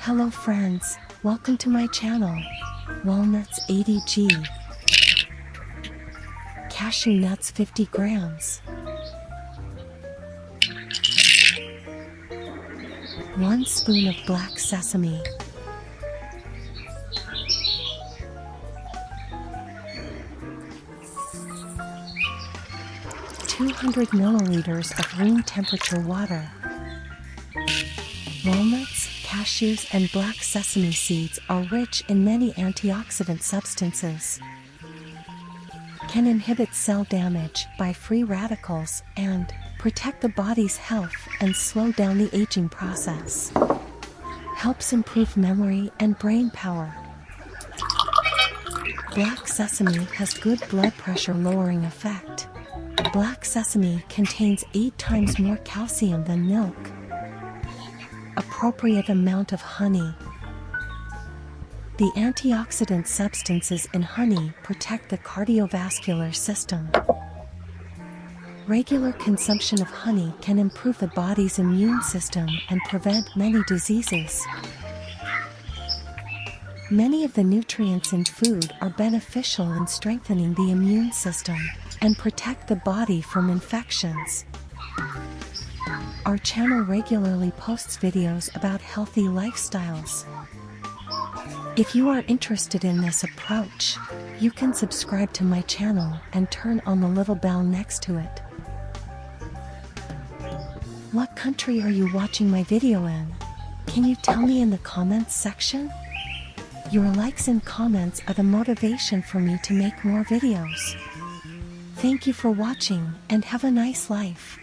Hello friends, welcome to my channel. Walnuts 80g, cashew nuts 50 grams, 1 spoon of black sesame, 200 milliliters of room temperature water. Walnuts, cashews, and black sesame seeds are rich in many antioxidant substances, can inhibit cell damage by free radicals, and protect the body's health and slow down the aging process. Helps improve memory and brain power. Black sesame has good blood pressure lowering effect. Black sesame contains 8 times more calcium than milk. Appropriate amount of honey. The antioxidant substances in honey protect the cardiovascular system. Regular consumption of honey can improve the body's immune system and prevent many diseases. Many of the nutrients in food are beneficial in strengthening the immune system and protect the body from infections. Our channel regularly posts videos about healthy lifestyles. If you are interested in this approach, you can subscribe to my channel and turn on the little bell next to it. What country are you watching my video in? Can you tell me in the comments section? Your likes and comments are the motivation for me to make more videos. Thank you for watching and have a nice life.